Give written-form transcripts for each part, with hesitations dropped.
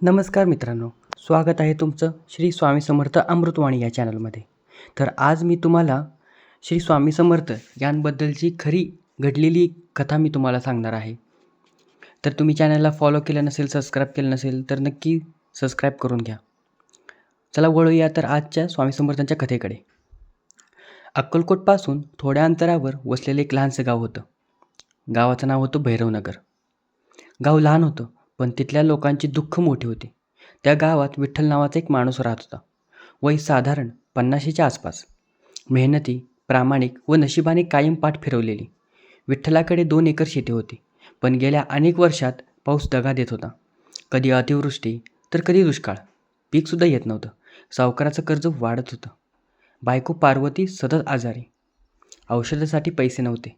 नमस्कार मित्रांनो, स्वागत आहे तुमचं श्री स्वामी समर्थ अमृतवाणी या चॅनलमध्ये. तर आज मी तुम्हाला श्री स्वामी समर्थ यांबद्दलची खरी घडलेली कथा मी तुम्हाला सांगणार आहे. तर तुम्ही चॅनलला फॉलो केलं नसेल, सबस्क्राईब केलं नसेल तर नक्की सबस्क्राईब करून घ्या. चला वळूया तर आजच्या स्वामी समर्थांच्या कथेकडे. अक्कलकोटपासून थोड्या अंतरावर वसलेलं एक लहानसं गाव होतं. गावाचं नाव होतं भैरवनगर. गाव लहान होतं, पण तिथल्या लोकांची दुःख मोठी होती. त्या गावात विठ्ठल नावाचा एक माणूस राहत होता. वय साधारण 50च्या आसपास. मेहनती, प्रामाणिक व नशिबाने कायम पाठ फिरवलेली. विठ्ठलाकडे 2 एकर शेती होती, पण गेल्या अनेक वर्षात पाऊस दगा देत होता. कधी अतिवृष्टी तर कधी दुष्काळ. पीकसुद्धा येत नव्हतं. सावकाराचं कर्ज वाढत होतं. बायको पार्वती सतत आजारी. औषधासाठी पैसे नव्हते.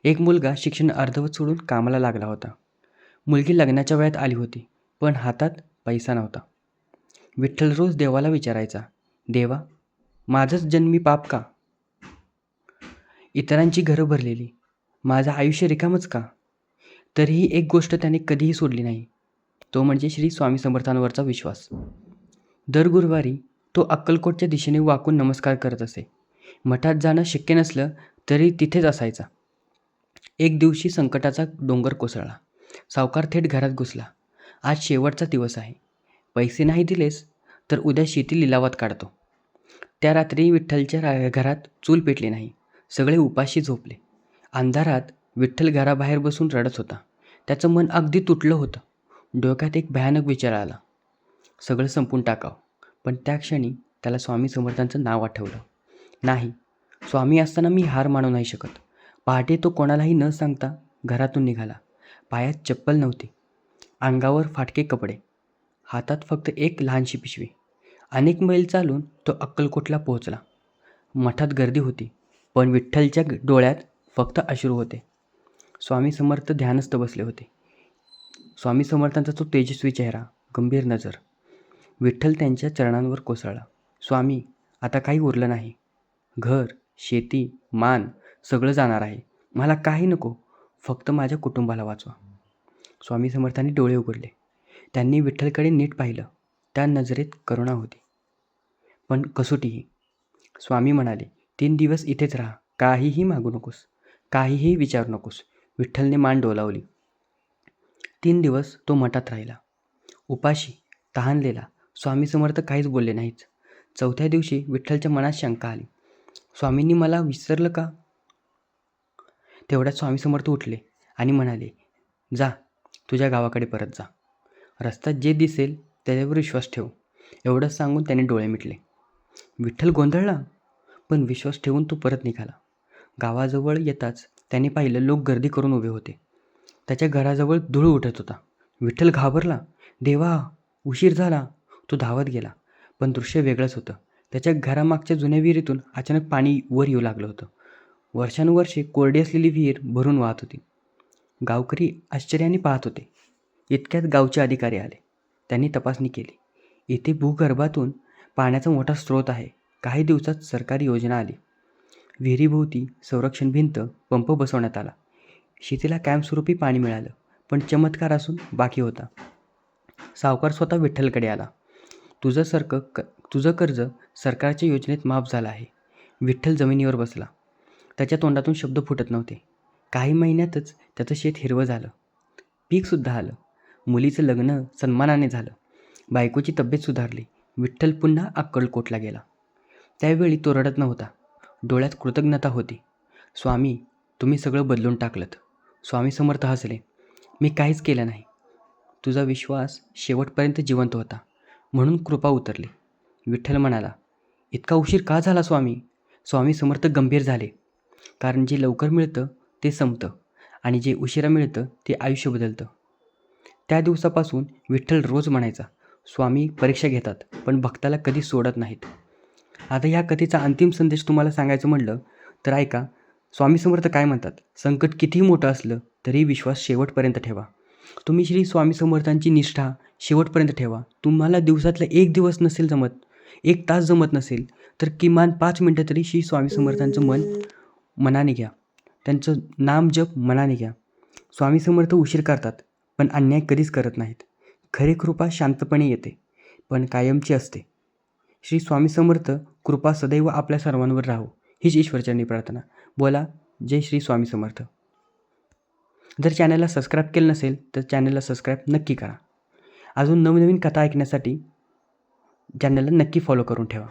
एक मुलगा शिक्षण अर्धवट सोडून कामाला लागला होता. मुलगी लग्नाच्या वयात आली होती, पण हातात पैसा नव्हता. विठ्ठल रोज देवाला विचारायचा, देवा, माझंच जन्मी पाप का? इतरांची घरं भरलेली, माझं आयुष्य रिकामच का? तरीही एक गोष्ट त्याने कधीही सोडली नाही, तो म्हणजे श्री स्वामी समर्थांवरचा विश्वास. दर गुरुवारी तो अक्कलकोटच्या दिशेने वाकून नमस्कार करत असे. मठात जाणं शक्य नसलं तरी तिथेच असायचा. एक दिवशी संकटाचा डोंगर कोसळला. सावकार थेट घरात घुसला. आज शेवटचा दिवस आहे. पैसे नाही दिलेस तर उद्या शेती लिलावात काढतो. त्या रात्री विठ्ठलच्या घरात चूल पेटली नाही. सगळे उपाशी झोपले. अंधारात विठ्ठल घराबाहेर बसून रडत होता. त्याचं मन अगदी तुटलं होतं. डोक्यात एक भयानक विचार आला, सगळं संपून टाकावं. पण त्या क्षणी त्याला स्वामी समर्थांचं नाव आठवलं. नाही, स्वामी असताना मी हार मानू नाही शकत. पहाटे तो कोणालाही न सांगता घरातून निघाला. पायात चप्पल नव्हती, अंगावर फाटके कपडे, हातात फक्त एक लहानशी पिशवी. अनेक मैल चालून तो अक्कलकोटला पोहोचला. मठात गर्दी होती, पण विठ्ठलच्या डोळ्यात फक्त अश्रू होते. स्वामी समर्थ ध्यानस्थ बसले होते. स्वामी समर्थांचा तो तेजस्वी चेहरा, गंभीर नजर. विठ्ठल त्यांच्या चरणांवर कोसळला. स्वामी, आता काही उरलं नाही. घर, शेती, मान सगळं जाणार आहे. मला काही नको, फक्त माझ्या कुटुंबाला वाचवा. स्वामी समर्थांनी डोळे उघडले. त्यांनी विठ्ठलकडे नीट पाहिलं. त्या नजरेत करुणा होती, पण कसोटीही. स्वामी म्हणाले, 3 दिवस इथेच राहा. काहीही मागू नकोस, काहीही विचारू नकोस. विठ्ठलने मान डोलावली. 3 दिवस तो मठात राहिला. उपाशी, तहानलेला. स्वामी समर्थ काहीच बोलले नाहीत. 4थ्या दिवशी विठ्ठलच्या मनात शंका आली. स्वामींनी मला विसरलं का? तेवढ्यात स्वामी समर्थ उठले आणि म्हणाले, जा, तुझ्या गावाकडे परत जा. रस्त्यात जे दिसेल त्याच्यावर विश्वास ठेव. एवढंच सांगून त्याने डोळे मिटले. विठ्ठल गोंधळला, पण विश्वास ठेवून तो परत निघाला. गावाजवळ येताच त्याने पाहिलं, लोक गर्दी करून उभे होते. त्याच्या घराजवळ धूळ उठत होता. विठ्ठल घाबरला. देवा, उशीर झाला. तो धावत गेला, पण दृश्य वेगळंच होतं. त्याच्या घरामागच्या जुन्या विहिरीतून अचानक पाणी वर येऊ लागलं होतं. वर्षानुवर्षे कोरडी असलेली विहीर भरून वाहत होती. गावकरी आश्चर्याने पाहत होते. इतक्यात गावचे अधिकारी आले. त्यांनी तपासणी केली. इथे भूगर्भातून पाण्याचा मोठा स्रोत आहे. काही दिवसात सरकारी योजना आली. विहिरीभोवती संरक्षण भिंत, पंप बसवण्यात आला. शेतीला कायमस्वरूपी पाणी मिळालं. पण चमत्कार असून बाकी होता. सावकार स्वतः विठ्ठलकडे आला. तुझं कर्ज सरकारच्या योजनेत माफ झालं आहे. विठ्ठल जमिनीवर बसला. त्याच्या तोंडातून शब्द फुटत नव्हते. काही महिन्यातच त्याचं शेत हिरवं झालं. पीकसुद्धा आलं. मुलीचं लग्न सन्मानाने झालं. बायकोची तब्येत सुधारली. विठ्ठल पुन्हा अक्कलकोटला गेला. त्यावेळी तो रडत नव्हता. डोळ्यात कृतज्ञता होती. स्वामी, तुम्ही सगळं बदलून टाकलंत. स्वामी समर्थ हसले. मी काहीच केलं नाही. तुझा विश्वास शेवटपर्यंत जिवंत होता, म्हणून कृपा उतरली. विठ्ठल म्हणाला, इतका उशीर का झाला स्वामी? स्वामी समर्थ गंभीर झाले. कारण जे लवकर मिळतं ते संपतं, आणि जे उशिरा मिळतं ते आयुष्य बदलतं. त्या दिवसापासून विठ्ठल रोज म्हणायचा, स्वामी परीक्षा घेतात, पण भक्ताला कधी सोडत नाहीत. आता ह्या कथेचा अंतिम संदेश तुम्हाला सांगायचं म्हणलं तर ऐका. स्वामी समर्थ काय म्हणतात, संकट कितीही मोठं असलं तरी विश्वास शेवटपर्यंत ठेवा. तुम्ही श्री स्वामी समर्थांची निष्ठा शेवटपर्यंत ठेवा. तुम्हाला दिवसातला 1 दिवस नसेल जमत, 1 तास जमत नसेल तर किमान 5 मिनटं तरी श्री स्वामी समर्थांचं मनाने घ्या. त्यांचं नाम जप मनाने घ्या. स्वामी समर्थ उशीर करतात, पण अन्याय कधीच करत नाहीत. खरी कृपा शांतपणे येते, पण कायमची असते. श्री स्वामी समर्थ कृपा सदैव आपल्या सर्वांवर राहो, हीच ईश्वरचरणी प्रार्थना. बोला जय श्री स्वामी समर्थ. जर चॅनलला सबस्क्राईब केलं नसेल तर चॅनलला सबस्क्राईब नक्की करा. अजून नवनवीन कथा ऐकण्यासाठी चॅनलला नक्की फॉलो करून ठेवा.